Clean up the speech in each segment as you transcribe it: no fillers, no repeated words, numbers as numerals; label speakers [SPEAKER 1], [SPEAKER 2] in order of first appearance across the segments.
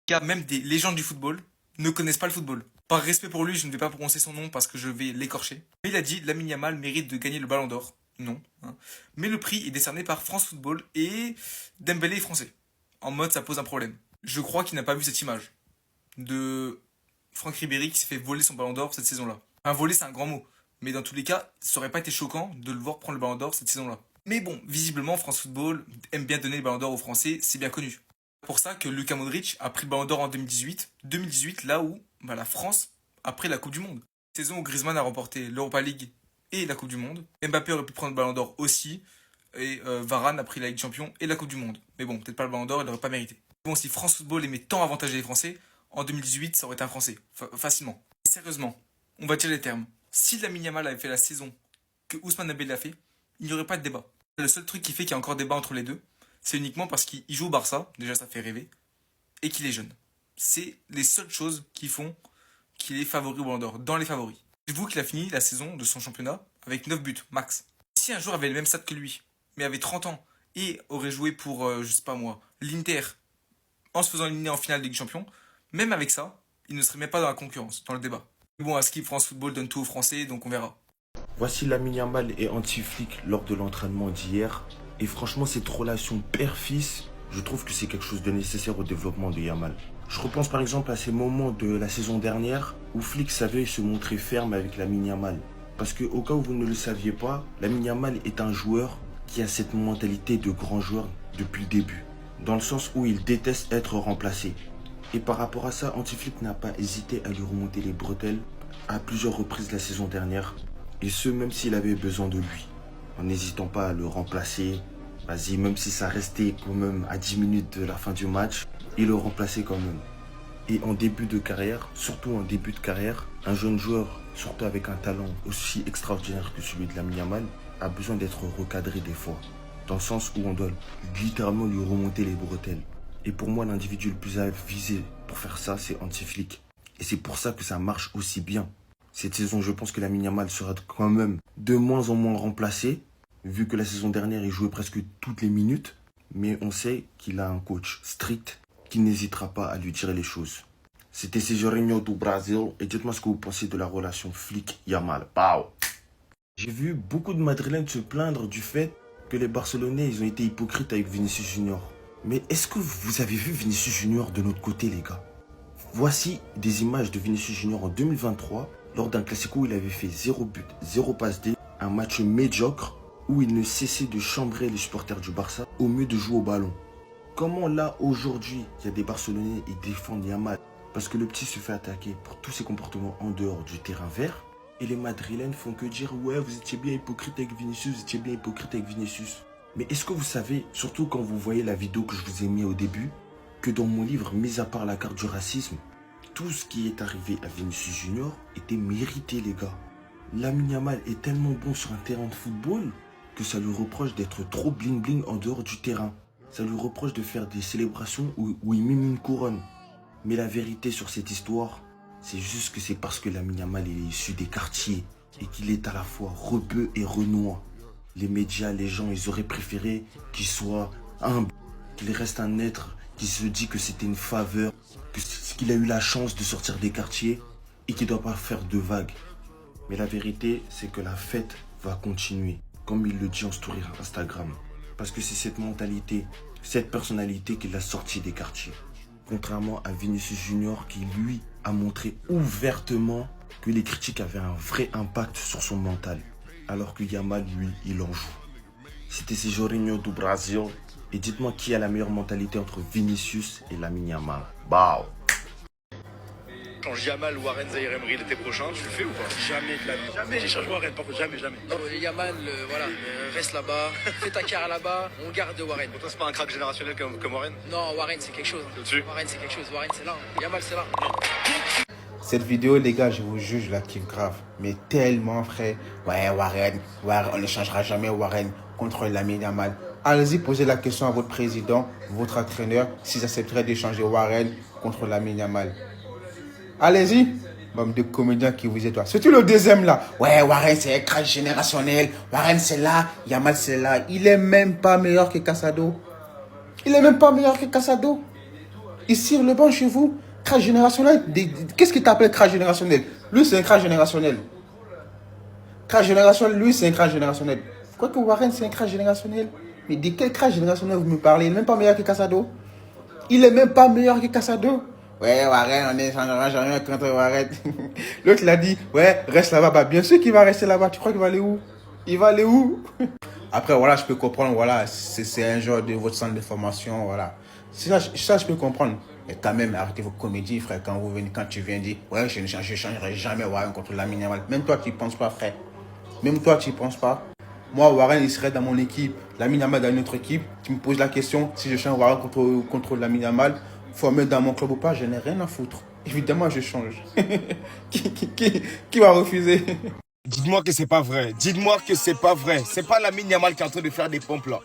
[SPEAKER 1] Car même des légendes du football ne connaissent pas le football. Par respect pour lui, je ne vais pas prononcer son nom parce que je vais l'écorcher. Mais il a dit Lamine Yamal mérite de gagner le Ballon d'Or. Non. Hein. Mais le prix est décerné par France Football et Dembélé est français. En mode ça pose un problème. Je crois qu'il n'a pas vu cette image de Franck Ribéry qui s'est fait voler son Ballon d'Or cette saison-là. Enfin, voler c'est un grand mot. Mais dans tous les cas, ça aurait pas été choquant de le voir prendre le Ballon d'Or cette saison-là. Mais bon, visiblement, France Football aime bien donner le Ballon d'Or aux Français, c'est bien connu. C'est pour ça que Luka Modric a pris le Ballon d'Or en 2018. 2018, là où la France a pris la Coupe du Monde. Saison où Griezmann a remporté l'Europa League et la Coupe du Monde. Mbappé aurait pu prendre le Ballon d'Or aussi. Et Varane a pris la Ligue des Champions et la Coupe du Monde. Mais bon, peut-être pas le Ballon d'Or, il n'aurait pas mérité. Bon, si France Football aimait tant avantager les Français, en 2018, ça aurait été un Français. Facilement. Et sérieusement, on va dire les termes. Si Lamine Yamal avait fait la saison que Ousmane Dembélé a fait, il n'y aurait pas de débat. Le seul truc qui fait qu'il y a encore débat entre les deux, c'est uniquement parce qu'il joue au Barça, déjà ça fait rêver, et qu'il est jeune. C'est les seules choses qui font qu'il est favori au Ballon d'Or, dans les favoris. Dites-vous qu'il a fini la saison de son championnat avec 9 buts, max. Si un joueur avait le même stats que lui, mais avait 30 ans, et aurait joué pour, je sais pas moi, l'Inter, en se faisant éliminer en finale de Ligue des Champions, même avec ça, il ne serait même pas dans la concurrence, dans le débat. Mais bon, à Skip France Football donne tout aux Français, donc on verra.
[SPEAKER 2] Voici Lamine Yamal et anti-flic lors de l'entraînement d'hier. Et franchement, cette relation père-fils, je trouve que c'est quelque chose de nécessaire au développement de Yamal. Je repense par exemple à ces moments de la saison dernière où Flick savait se montrer ferme avec Lamine Yamal. Parce que au cas où vous ne le saviez pas, Lamine Yamal est un joueur qui a cette mentalité de grand joueur depuis le début. Dans le sens où il déteste être remplacé. Et par rapport à ça, Anti-Flick n'a pas hésité à lui remonter les bretelles à plusieurs reprises la saison dernière. Et ce, même s'il avait besoin de lui. En n'hésitant pas à le remplacer. Vas-y, même si ça restait quand même à 10 minutes de la fin du match, il le remplaçait quand même. Et en début de carrière, surtout en début de carrière, un jeune joueur, surtout avec un talent aussi extraordinaire que celui de Lamine Yamal, a besoin d'être recadré des fois. Dans le sens où on doit littéralement lui remonter les bretelles. Et pour moi, l'individu le plus à viser pour faire ça, c'est Anti-Flick. Et c'est pour ça que ça marche aussi bien. Cette saison, je pense que Lamine Yamal sera quand même de moins en moins remplacé, vu que la saison dernière, il jouait presque toutes les minutes. Mais on sait qu'il a un coach strict qui n'hésitera pas à lui dire les choses. C'était Sejorinho do Brasil, et dites-moi ce que vous pensez de la relation Flick-Yamal. Pow. J'ai vu beaucoup de Madrilènes se plaindre du fait que les Barcelonais, ils ont été hypocrites avec Vinicius Junior. Mais est-ce que vous avez vu Vinicius Junior de notre côté, les gars? Voici des images de Vinicius Junior en 2023. Lors d'un classico où il avait fait 0 but, 0 passe D, un match médiocre où il ne cessait de chambrer les supporters du Barça au mieux de jouer au ballon. Comment là, aujourd'hui, il y a des Barcelonais et défendent Yamal parce que le petit se fait attaquer pour tous ses comportements en dehors du terrain vert et les Madrilènes font que dire « Ouais, vous étiez bien hypocrite avec Vinicius, vous étiez bien hypocrite avec Vinicius. » Mais est-ce que vous savez, surtout quand vous voyez la vidéo que je vous ai mis au début, que dans mon livre, mis à part la carte du racisme, tout ce qui est arrivé à Vinicius Junior était mérité, les gars. Lamine Yamal est tellement bon sur un terrain de football que ça lui reproche d'être trop bling-bling en dehors du terrain. Ça lui reproche de faire des célébrations où il mime une couronne. Mais la vérité sur cette histoire, c'est juste que c'est parce que Lamine Yamal est issu des quartiers et qu'il est à la fois rebeu et renois. Les médias, les gens, ils auraient préféré qu'il soit humble, qu'il reste un être qui se dit que c'était une faveur, qu'il a eu la chance de sortir des quartiers et qu'il ne doit pas faire de vagues. Mais la vérité, c'est que la fête va continuer, comme il le dit en story Instagram. Parce que c'est cette mentalité, cette personnalité qui l'a sorti des quartiers. Contrairement à Vinicius Junior qui, lui, a montré ouvertement que les critiques avaient un vrai impact sur son mental. Alors que Yamal, lui, il en joue. C'était Sejorinho do Brasil. Et dites-moi qui a la meilleure mentalité entre Vinicius et Lamine Yamal. Bao.
[SPEAKER 3] Change Yamal ou Warren Zaïre Emery l'été prochain, tu le fais ou pas?
[SPEAKER 4] Jamais de la vie.
[SPEAKER 3] Jamais.
[SPEAKER 4] J'ai changé Warren, par contre, jamais, jamais.
[SPEAKER 5] Yamal, voilà, reste là-bas, fais ta carrière là-bas, on garde Warren.
[SPEAKER 3] Pour toi, c'est pas un crack générationnel comme Warren?
[SPEAKER 5] Non, Warren, c'est quelque chose.
[SPEAKER 3] Au-dessus.
[SPEAKER 5] Warren, c'est quelque chose. Warren, c'est là. Yamal, c'est là.
[SPEAKER 6] Cette vidéo, les gars, je vous juge, je la kiffe grave. Mais tellement, frère. Ouais, Warren, on ne changera jamais Warren contre Lamine Yamal. Allez-y, posez la question à votre président, votre entraîneur, s'ils accepteraient d'échanger Warren contre Lamine Yamal. Allez-y, bande de comédiens qui vous étoilent. Surtout le deuxième là. Ouais, Warren, c'est un crash générationnel. Warren, c'est là. Yamal, c'est là. Il est même pas meilleur que Casado. Il est même pas meilleur que Casado. Il cire le banc chez vous. Crash générationnel. Qu'est-ce qui t'appelle crash générationnel? Lui, c'est un crash générationnel. Crash générationnel, lui, c'est un crash générationnel. Quoique Warren, c'est un crash générationnel. Mais de quel crash générationnel vous me parlez? Il n'est même pas meilleur que Casado. Il est même pas meilleur que Casado. Ouais, Warren, on n'échangera jamais contre Warren. L'autre, il a dit, ouais, reste là-bas. Bah, bien sûr qu'il va rester là-bas. Tu crois qu'il va aller où? Il va aller où? Après, voilà, je peux comprendre, voilà, c'est un genre de votre centre de formation, voilà. Ça, je peux comprendre. Mais quand même, arrêtez vos comédies, frère, quand tu viens dire, ouais, je ne changerai jamais Warren contre Lamine Yamal. Même toi, tu n'y penses pas, frère. Même toi, tu n'y penses pas. Moi, Warren, il serait dans mon équipe. Lamine Yamal dans une autre équipe. Tu me poses la question, si je change Warren contre Lamine Yamal, formé dans mon club ou pas, je n'ai rien à foutre. Évidemment, je change. Qui va refuser?
[SPEAKER 7] Dites-moi que c'est pas vrai. Dites-moi que c'est pas vrai. C'est pas Lamine Yamal qui est en train de faire des pompes là.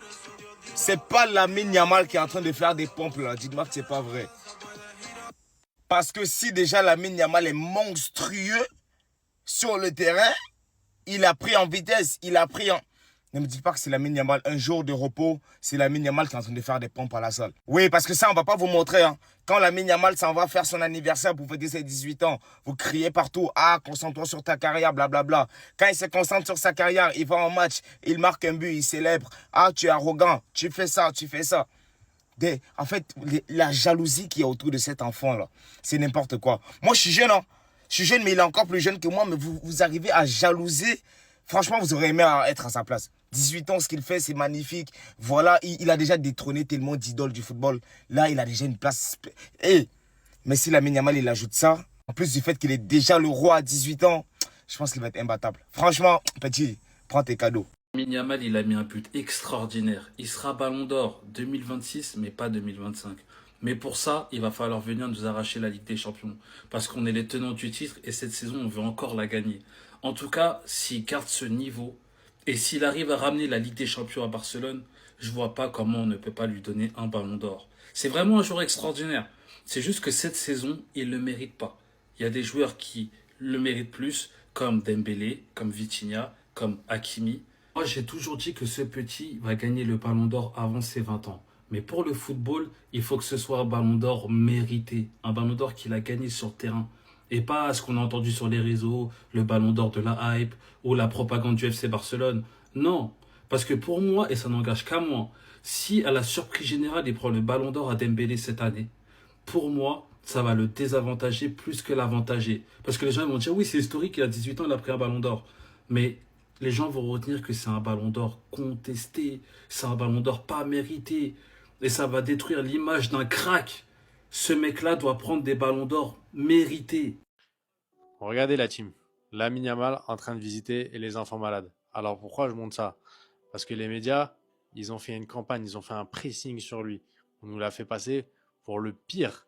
[SPEAKER 7] C'est pas Lamine Yamal qui est en train de faire des pompes là. Dites-moi que c'est pas vrai. Parce que si déjà Lamine Yamal est monstrueux sur le terrain, il a pris en vitesse, il a pris en... Ne me dites pas que c'est Lamine Yamal, un jour de repos, c'est Lamine Yamal qui est en train de faire des pompes à la salle. Oui, parce que ça, on ne va pas vous montrer. Hein. Quand Lamine Yamal s'en va faire son anniversaire pour fêter ses 18 ans, vous criez partout, ah, concentre-toi sur ta carrière, blablabla. Quand il se concentre sur sa carrière, il va en match, il marque un but, il célèbre. Ah, tu es arrogant, tu fais ça, tu fais ça. En fait, la jalousie qui est autour de cet enfant-là, c'est n'importe quoi. Moi, je suis jeune, hein. Je suis jeune, mais il est encore plus jeune que moi, mais vous arrivez à jalouser. Franchement, vous aurez aimé être à sa place. 18 ans, ce qu'il fait, c'est magnifique. Voilà, il a déjà détrôné tellement d'idoles du football. Là, il a déjà une place. Mais si Lamine Yamal, il ajoute ça, en plus du fait qu'il est déjà le roi à 18 ans, je pense qu'il va être imbattable. Franchement, petit, prends tes cadeaux.
[SPEAKER 8] Lamine Yamal, il a mis un but extraordinaire. Il sera Ballon d'Or 2026, mais pas 2025. Mais pour ça, il va falloir venir nous arracher la Ligue des Champions. Parce qu'on est les tenants du titre et cette saison, on veut encore la gagner. En tout cas, s'il garde ce niveau et s'il arrive à ramener la Ligue des Champions à Barcelone, je vois pas comment on ne peut pas lui donner un Ballon d'Or. C'est vraiment un joueur extraordinaire. C'est juste que cette saison, il ne le mérite pas. Il y a des joueurs qui le méritent plus, comme Dembélé, comme Vitinha, comme Hakimi. Moi, j'ai toujours dit que ce petit va gagner le Ballon d'Or avant ses 20 ans. Mais pour le football, il faut que ce soit un Ballon d'Or mérité. Un Ballon d'Or qu'il a gagné sur le terrain. Et pas ce qu'on a entendu sur les réseaux, le Ballon d'Or de la hype ou la propagande du FC Barcelone. Non, parce que pour moi, et ça n'engage qu'à moi, si à la surprise générale, il prend le Ballon d'Or à Dembélé cette année, pour moi, ça va le désavantager plus que l'avantager. Parce que les gens vont dire, oui, c'est historique, il a 18 ans, il a pris un Ballon d'Or. Mais les gens vont retenir que c'est un Ballon d'Or contesté, c'est un Ballon d'Or pas mérité, et ça va détruire l'image d'un crack. Ce mec-là doit prendre des Ballons d'Or mérités.
[SPEAKER 9] Regardez la team. Lamine Yamal en train de visiter et les enfants malades. Alors pourquoi je montre ça? Parce que les médias, ils ont fait une campagne, ils ont fait un pressing sur lui. On nous l'a fait passer pour le pire,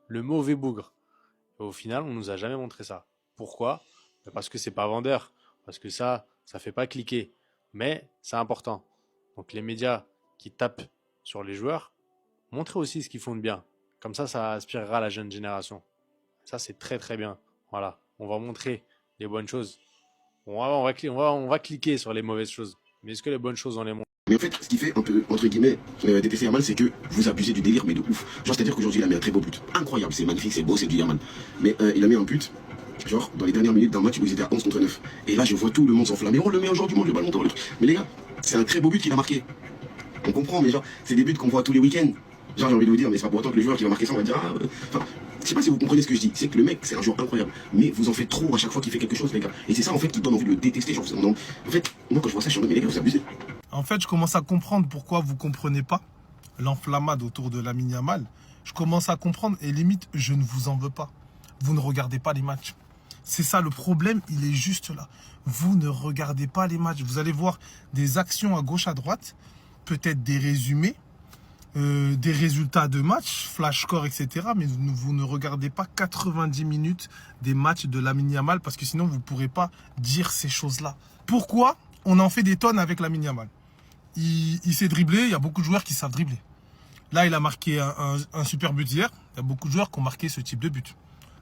[SPEAKER 9] le mauvais bougre. Et au final, on nous a jamais montré ça. Pourquoi? Parce que c'est pas vendeur. Parce que ça fait pas cliquer. Mais c'est important. Donc les médias qui tapent sur les joueurs, montrez aussi ce qu'ils font de bien. Comme ça inspirera la jeune génération. Ça, c'est très très bien. Voilà, on va montrer les bonnes choses. On va cliquer sur les mauvaises choses. Mais est-ce que les bonnes choses, on les montre?
[SPEAKER 10] Mais en fait, ce qui fait un peu, entre guillemets, détester Yamal, c'est que vous abusez du délire, mais de ouf. Genre, c'est-à-dire qu'aujourd'hui, il a mis un très beau but. Incroyable, c'est magnifique, c'est beau, c'est du Yamal. Mais il a mis un but, genre, dans les dernières minutes d'un match où ils étaient à 11 contre 9. Et là, je vois tout le monde s'enflammer. Oh, le meilleur joueur du monde, le Ballon d'Or, le truc. Mais les gars, c'est un très beau but qu'il a marqué. On comprend, mais genre, c'est des buts qu'on voit tous les week-ends. Genre, j'ai envie de vous dire, mais c'est pas pour autant que le joueur qui va marquer ça, on va dire, je sais pas si vous comprenez ce que je dis. C'est que le mec, c'est un joueur incroyable. Mais vous en faites trop à chaque fois qu'il fait quelque chose, les gars. Et c'est ça, en fait, qui donne envie de le détester. Genre, en fait, moi, quand je vois ça, je suis en mode, mais les gars, vous abusez.
[SPEAKER 11] En fait, je commence à comprendre pourquoi vous comprenez pas l'enflammade autour de Lamine Yamal. Je commence à comprendre et limite, je ne vous en veux pas. Vous ne regardez pas les matchs. C'est ça le problème, il est juste là. Vous ne regardez pas les matchs. Vous allez voir des actions à gauche, à droite, peut-être des résumés, des résultats de matchs, flash score, etc. Mais vous ne regardez pas 90 minutes des matchs de Lamine Yamal parce que sinon vous ne pourrez pas dire ces choses-là. Pourquoi on en fait des tonnes avec Lamine Yamal? Il sait dribbler, il y a beaucoup de joueurs qui savent dribbler. Là, il a marqué un super but hier. Il y a beaucoup de joueurs qui ont marqué ce type de but.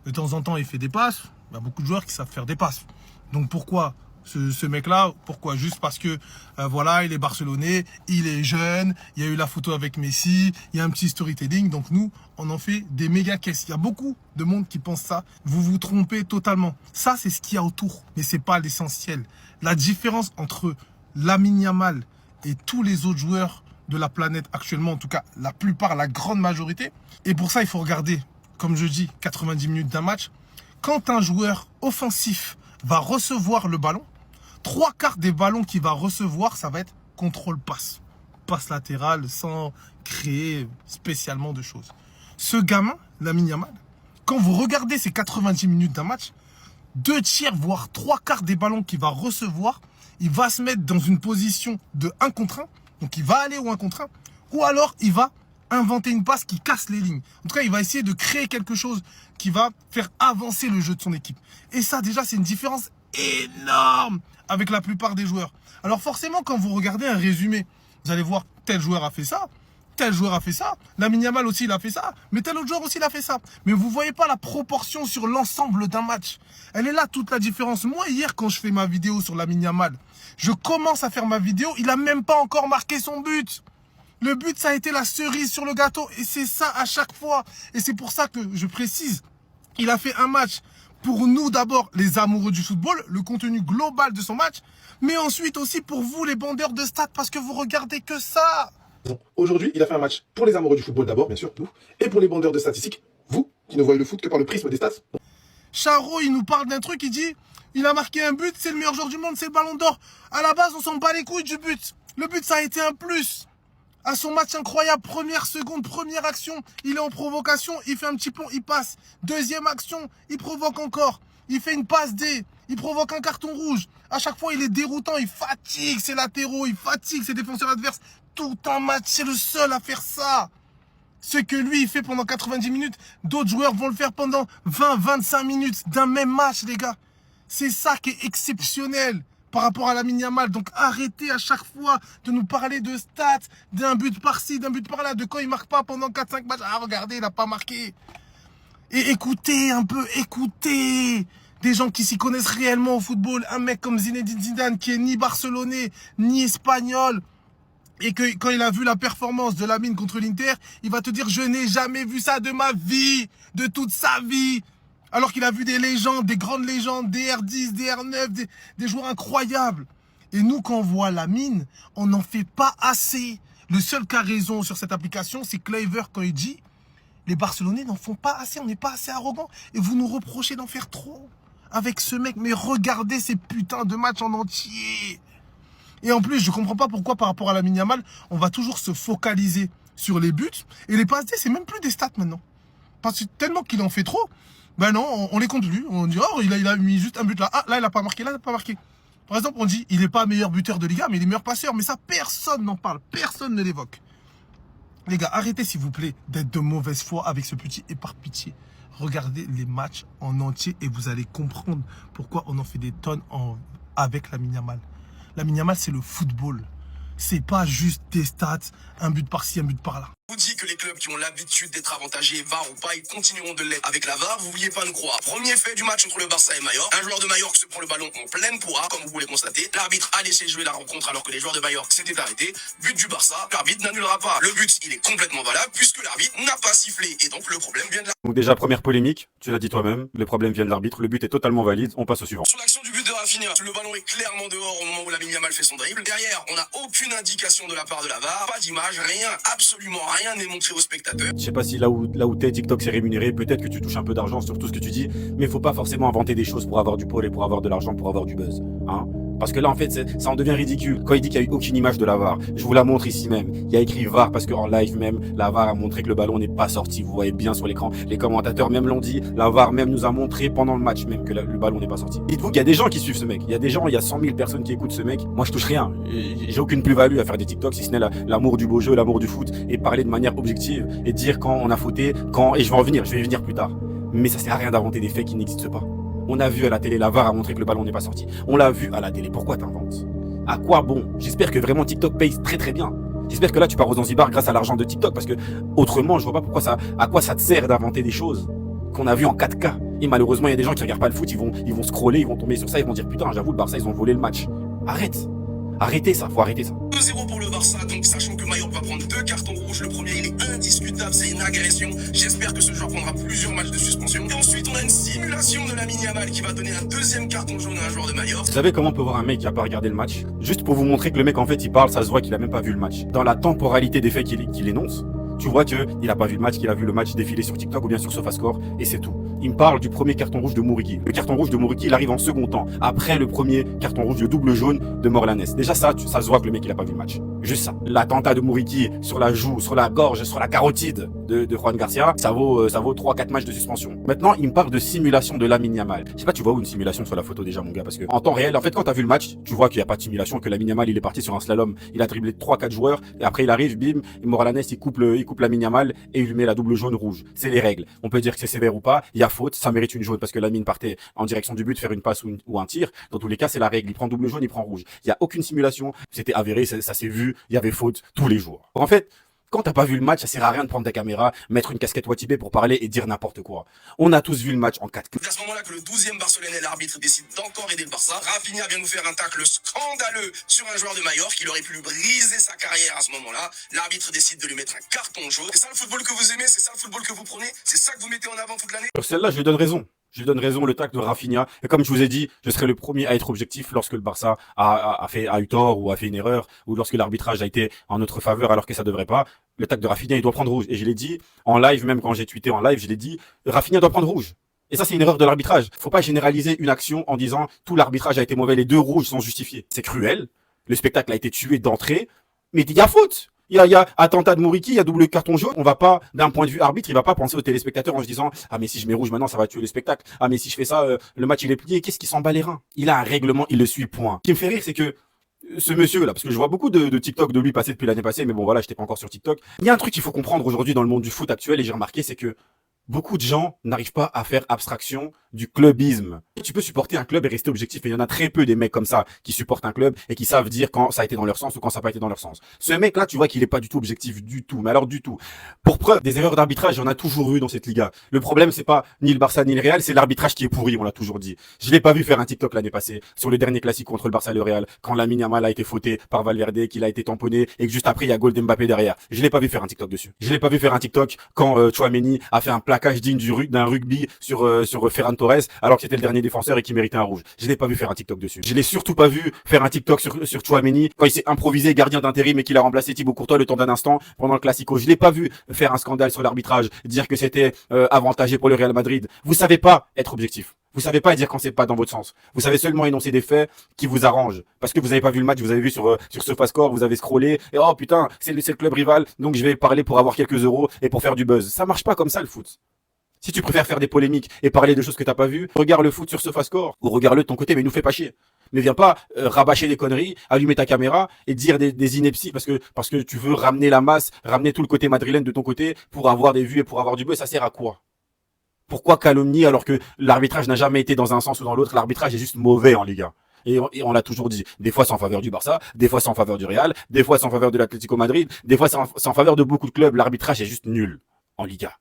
[SPEAKER 11] De temps en temps, il fait des passes. Il y a beaucoup de joueurs qui savent faire des passes. Donc pourquoi Ce mec-là, pourquoi? Juste parce que, voilà, il est barcelonais, il est jeune, il y a eu la photo avec Messi, il y a un petit storytelling. Donc nous, on en fait des méga caisses. Il y a beaucoup de monde qui pense ça. Vous vous trompez totalement. Ça, c'est ce qu'il y a autour, mais c'est pas l'essentiel. La différence entre Lamine Yamal et tous les autres joueurs de la planète actuellement, en tout cas la plupart, la grande majorité. Et pour ça, il faut regarder, comme je dis, 90 minutes d'un match. Quand un joueur offensif va recevoir le ballon, 3/4 des ballons qu'il va recevoir, ça va être contrôle-passe. Passe latérale sans créer spécialement de choses. Ce gamin, Lamine Yamal, quand vous regardez ces 90 minutes d'un match, 2/3, voire 3/4 des ballons qu'il va recevoir, il va se mettre dans une position de 1 contre 1. Donc il va aller au 1 contre 1. Ou alors il va inventer une passe qui casse les lignes. En tout cas, il va essayer de créer quelque chose qui va faire avancer le jeu de son équipe. Et ça, déjà, c'est une différence énorme avec la plupart des joueurs. Alors forcément, quand vous regardez un résumé, vous allez voir tel joueur a fait ça, tel joueur a fait ça, Lamine Yamal aussi il a fait ça, mais tel autre joueur aussi il a fait ça. Mais vous voyez pas la proportion sur l'ensemble d'un match. Elle est là toute la différence. Moi hier quand je fais ma vidéo sur Lamine Yamal, je commence à faire ma vidéo, il a même pas encore marqué son but. Le but ça a été la cerise sur le gâteau et c'est ça à chaque fois. Et c'est pour ça que je précise, il a fait un match pour nous d'abord les amoureux du football, le contenu global de son match, mais ensuite aussi pour vous les bandeurs de stats parce que vous regardez que ça.
[SPEAKER 12] Aujourd'hui, il a fait un match pour les amoureux du football d'abord, bien sûr, nous, et pour les bandeurs de statistiques, vous, qui ne voyez le foot que par le prisme des stats.
[SPEAKER 11] Charo, il nous parle d'un truc, il dit, il a marqué un but, c'est le meilleur joueur du monde, c'est le ballon d'or. À la base, on s'en bat les couilles du but. Le but, ça a été un plus. À son match incroyable, première seconde, première action, il est en provocation, il fait un petit pont, il passe. Deuxième action, il provoque encore. Il fait une passe D, il provoque un carton rouge. À chaque fois, il est déroutant, il fatigue ses latéraux, il fatigue ses défenseurs adverses. Tout un match, c'est le seul à faire ça. Ce que lui, il fait pendant 90 minutes, d'autres joueurs vont le faire pendant 20-25 minutes d'un même match, les gars. C'est ça qui est exceptionnel par rapport à Lamine Yamal. Donc arrêtez à chaque fois de nous parler de stats, d'un but par-ci, d'un but par-là, de quand il marque pas pendant 4-5 matchs. Ah regardez, il n'a pas marqué. Et écoutez un peu, écoutez des gens qui s'y connaissent réellement au football. Un mec comme Zinedine Zidane qui est ni barcelonais, ni espagnol. Et que quand il a vu la performance de Lamine contre l'Inter, il va te dire « Je n'ai jamais vu ça de ma vie, de toute sa vie ». Alors qu'il a vu des légendes, des grandes légendes, des R10, des R9, des joueurs incroyables. Et nous, quand on voit Lamine, on n'en fait pas assez. Le seul qui a raison sur cette application, c'est Claver quand il dit « Les Barcelonais n'en font pas assez, on n'est pas assez arrogants. Et vous nous reprochez d'en faire trop avec ce mec. Mais regardez ces putains de matchs en entier ». Et en plus, je ne comprends pas pourquoi par rapport à Lamine Yamal, on va toujours se focaliser sur les buts. Et les passes D, c'est même plus des stats maintenant. Parce que tellement qu'il en fait trop, ben non, on les compte plus. On dit, oh, il a mis juste un but là. Ah, là, il n'a pas marqué, là, il n'a pas marqué. Par exemple, on dit, il n'est pas meilleur buteur de Liga, mais il est meilleur passeur. Mais ça, personne n'en parle. Personne ne l'évoque. Les gars, arrêtez s'il vous plaît d'être de mauvaise foi avec ce petit et par pitié. Regardez les matchs en entier et vous allez comprendre pourquoi on en fait des tonnes avec Lamine Yamal. Lamine Yamal, c'est le football. C'est pas juste des stats, un but par-ci, un but par-là.
[SPEAKER 13] Je vous dis que les clubs qui ont l'habitude d'être avantagés, VAR ou pas, ils continueront de l'être avec la VAR. Vous vouliez pas nous croire. Premier fait du match entre le Barça et Mallorca. Un joueur de Mallorca se prend le ballon en pleine poire, comme vous pouvez constater. L'arbitre a laissé jouer la rencontre alors que les joueurs de Mallorca s'étaient arrêtés. But du Barça, l'arbitre n'annulera pas. Le but, il est complètement valable puisque l'arbitre n'a pas sifflé. Et donc le problème vient de là.
[SPEAKER 14] Donc déjà, première polémique, tu l'as dit toi-même, le problème vient de l'arbitre, le but est totalement valide, on passe au suivant.
[SPEAKER 13] Sur l'action du but de Rafinha, le ballon est clairement dehors au moment où Lamine Yamal fait son dribble. Derrière, on n'a aucune indication de la part de la VAR, pas d'image, rien, absolument rien n'est montré aux spectateurs.
[SPEAKER 14] Je sais pas si là où t'es, TikTok c'est rémunéré, peut-être que tu touches un peu d'argent sur tout ce que tu dis, mais faut pas forcément inventer des choses pour avoir du pôle et pour avoir de l'argent, pour avoir du buzz, hein. Parce que là, en fait, ça en devient ridicule. Quand il dit qu'il n'y a eu aucune image de la VAR, je vous la montre ici même. Il y a écrit VAR parce qu'en live même, la VAR a montré que le ballon n'est pas sorti. Vous voyez bien sur l'écran. Les commentateurs même l'ont dit. La VAR même nous a montré pendant le match même que le ballon n'est pas sorti. Dites-vous qu'il y a des gens qui suivent ce mec. Il y a des gens, il y a 100 000 personnes qui écoutent ce mec. Moi, je touche rien. J'ai aucune plus-value à faire des TikTok si ce n'est l'amour du beau jeu, l'amour du foot et parler de manière objective et dire quand on a fauté, quand, et je vais y venir plus tard. Mais ça sert à rien d'inventer des faits qui n'existent pas. On a vu à la télé, la VAR a montré que le ballon n'est pas sorti. On l'a vu à la télé. Pourquoi t'inventes? À quoi bon? J'espère que vraiment TikTok paye très très bien. J'espère que là tu pars aux Zanzibar grâce à l'argent de TikTok parce que autrement je vois pas à quoi ça te sert d'inventer des choses qu'on a vues en 4K. Et malheureusement, il y a des gens qui regardent pas le foot, ils vont scroller, ils vont tomber sur ça, ils vont dire putain, j'avoue, le Barça, ils ont volé le match. Arrête. Arrêtez ça, faut arrêter ça.
[SPEAKER 13] 2-0 pour le Barça, donc sachant que Mallorca va prendre 2 cartons rouges. Le premier, il est indiscutable, c'est une agression. J'espère que ce joueur prendra plusieurs matchs de suspension. Et ensuite, on a une simulation de Lamine Yamal qui va donner un 2e carton jaune à un joueur de Mallorca.
[SPEAKER 14] Vous savez comment on peut voir un mec qui a pas regardé le match? Juste pour vous montrer que le mec, en fait, il parle, ça se voit qu'il a même pas vu le match. Dans la temporalité des faits qu'il énonce, tu vois qu'il a pas vu le match, qu'il a vu le match défiler sur TikTok ou bien sur SofaScore, et c'est tout. Il me parle du premier carton rouge de Mourigui. Le carton rouge de Mourigui, il arrive en second temps, après le premier carton rouge, le double jaune de Morlanes. Déjà ça se voit que le mec, il a pas vu le match. Juste ça. L'attentat de Mourigui sur la joue, sur la gorge, sur la carotide de Juan Garcia, ça vaut 3-4 matchs de suspension. Maintenant, il me parle de simulation de Lamine Yamal. Je sais pas, tu vois où une simulation sur la photo déjà, mon gars, parce que en temps réel, en fait, quand t'as vu le match, tu vois qu'il y a pas de simulation, que Lamine Yamal, il est parti sur un slalom, il a dribblé 3-4 joueurs, et après il arrive, bim, et Morlanes, il coupe Lamine Yamal, et il lui met la double jaune rouge. C'est les règles. On peut dire que c'est sévère ou pas, il y a faute, ça mérite une jaune parce que Lamine partait en direction du but faire une passe ou un tir. Dans tous les cas, c'est la règle. Il prend double jaune, il prend rouge. Il y a aucune simulation. C'était avéré, ça s'est vu. Il y avait faute tous les jours. En fait, quand t'as pas vu le match, ça sert à rien de prendre ta caméra, mettre une casquette Watibé pour parler et dire n'importe quoi. On a tous vu le match en 4.
[SPEAKER 13] C'est à ce moment-là que le 12e barcelonais, l'arbitre, décide d'encore aider le Barça. Rafinha vient nous faire un tacle scandaleux sur un joueur de Mallorca qui aurait pu lui briser sa carrière à ce moment-là. L'arbitre décide de lui mettre un carton jaune. C'est ça le football que vous aimez? C'est ça le football que vous prenez? C'est ça que vous mettez en avant toute l'année?
[SPEAKER 14] Sur celle-là, je lui donne raison. Je lui donne raison, le tacle de Rafinha. Et comme je vous ai dit, je serai le premier à être objectif lorsque le Barça a eu tort ou a fait une erreur, ou lorsque l'arbitrage a été en notre faveur alors que ça devrait pas. Le tacle de Rafinha, il doit prendre rouge. Et je l'ai dit en live, même quand j'ai tweeté en live, je l'ai dit, Rafinha doit prendre rouge. Et ça, c'est une erreur de l'arbitrage. Faut pas généraliser une action en disant tout l'arbitrage a été mauvais, les 2 rouges sont justifiés. C'est cruel. Le spectacle a été tué d'entrée, mais il y a faute. Il y a attentat de Mouriki, il y a double carton jaune. On va pas, d'un point de vue arbitre, il va pas penser aux téléspectateurs en se disant ah mais si je mets rouge maintenant ça va tuer le spectacle. Ah mais si je fais ça, le match il est plié. Qu'est-ce qui s'en bat les reins? Il a un règlement, il le suit, point. Ce qui me fait rire, c'est que ce monsieur là, parce que je vois beaucoup de TikTok de lui passer depuis l'année passée, mais bon voilà, j'étais pas encore sur TikTok. Il y a un truc qu'il faut comprendre aujourd'hui dans le monde du foot actuel et j'ai remarqué, c'est que beaucoup de gens n'arrivent pas à faire abstraction du clubisme. Tu peux supporter un club et rester objectif, et il y en a très peu des mecs comme ça qui supportent un club et qui savent dire quand ça a été dans leur sens ou quand ça n'a pas été dans leur sens. Ce mec-là, tu vois qu'il est pas du tout objectif du tout, mais alors du tout. Pour preuve, des erreurs d'arbitrage, il y en a toujours eu dans cette Liga. Le problème, c'est pas ni le Barça ni le Real, c'est l'arbitrage qui est pourri, on l'a toujours dit. Je l'ai pas vu faire un TikTok l'année passée sur le dernier classique contre le Barça et le Real, quand Lamine Yamal a été fauté par Valverde, qu'il a été tamponné et que juste après il y a goal d'Mbappé derrière. Je l'ai pas vu faire un TikTok dessus. Je l'ai pas vu faire un TikTok quand Tchouaméni a fait un plaquage digne d'un rugby sur Ferran Torres alors que c'était le dernier défenseur et qui méritait un rouge. Je l'ai pas vu faire un TikTok dessus. Je l'ai surtout pas vu faire un TikTok sur Tchouaméni quand il s'est improvisé gardien d'intérim et qu'il a remplacé Thibaut Courtois le temps d'un instant pendant le Classico. Je l'ai pas vu faire un scandale sur l'arbitrage, dire que c'était avantagé pour le Real Madrid. Vous savez pas être objectif. Vous savez pas dire quand c'est pas dans votre sens. Vous savez seulement énoncer des faits qui vous arrangent. Parce que vous avez pas vu le match, vous avez vu sur SofaScore, vous avez scrollé, et oh putain, c'est le club rival, donc je vais parler pour avoir quelques euros et pour faire du buzz. Ça marche pas comme ça le foot. Si tu préfères faire des polémiques et parler de choses que t'as pas vues, regarde le foot sur SofaScore, ou regarde-le de ton côté, mais nous fais pas chier. Mais viens pas rabâcher des conneries, allumer ta caméra et dire des inepties parce que tu veux ramener la masse, ramener tout le côté madrilène de ton côté pour avoir des vues et pour avoir du buzz. Ça sert à quoi? Pourquoi calomnier alors que l'arbitrage n'a jamais été dans un sens ou dans l'autre? L'arbitrage est juste mauvais en Liga. Et on l'a toujours dit. Des fois, c'est en faveur du Barça, des fois, c'est en faveur du Real, des fois, c'est en faveur de l'Atlético Madrid, des fois, c'est en faveur de beaucoup de clubs. L'arbitrage est juste nul en Liga.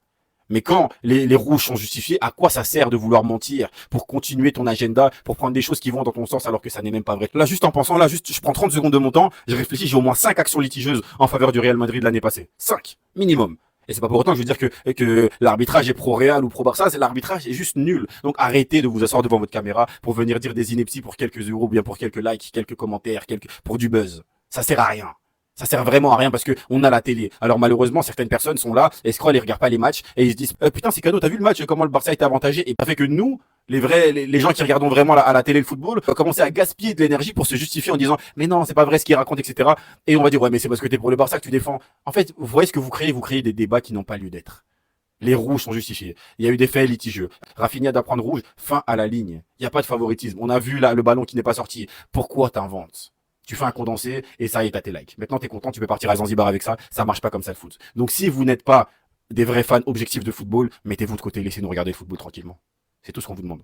[SPEAKER 14] Mais quand les rouges sont justifiés, à quoi ça sert de vouloir mentir pour continuer ton agenda, pour prendre des choses qui vont dans ton sens alors que ça n'est même pas vrai? Là, juste en pensant, je prends 30 secondes de mon temps, je réfléchis, j'ai au moins 5 actions litigieuses en faveur du Real Madrid l'année passée. 5, minimum. Et c'est pas pour autant que je veux dire que l'arbitrage est pro-Real ou pro-Barça, c'est l'arbitrage est juste nul. Donc arrêtez de vous asseoir devant votre caméra pour venir dire des inepties pour quelques euros, ou bien pour quelques likes, quelques commentaires, pour du buzz. Ça sert à rien. Ça sert vraiment à rien parce que on a la télé. Alors malheureusement, certaines personnes sont là et scrollent et regardent pas les matchs et ils se disent putain c'est cadeau, t'as vu le match, comment le Barça était avantagé? Et ça fait que nous, les gens qui regardons vraiment à la télé le football, on va commencer à gaspiller de l'énergie pour se justifier en disant mais non c'est pas vrai ce qu'il raconte, etc. Et on va dire ouais mais c'est parce que t'es pour le Barça que tu défends. En fait, vous voyez ce que vous créez des débats qui n'ont pas lieu d'être. Les rouges sont justifiés. Il y a eu des faits litigieux. Rafinha doit prendre rouge, fin à la ligne. Il y a pas de favoritisme. On a vu là le ballon qui n'est pas sorti. Pourquoi t'inventes? Tu fais un condensé et ça y est, t'as tes likes. Maintenant, t'es content, tu peux partir à Zanzibar avec ça. Ça marche pas comme ça le foot. Donc, si vous n'êtes pas des vrais fans objectifs de football, mettez-vous de côté, laissez-nous regarder le football tranquillement. C'est tout ce qu'on vous demande.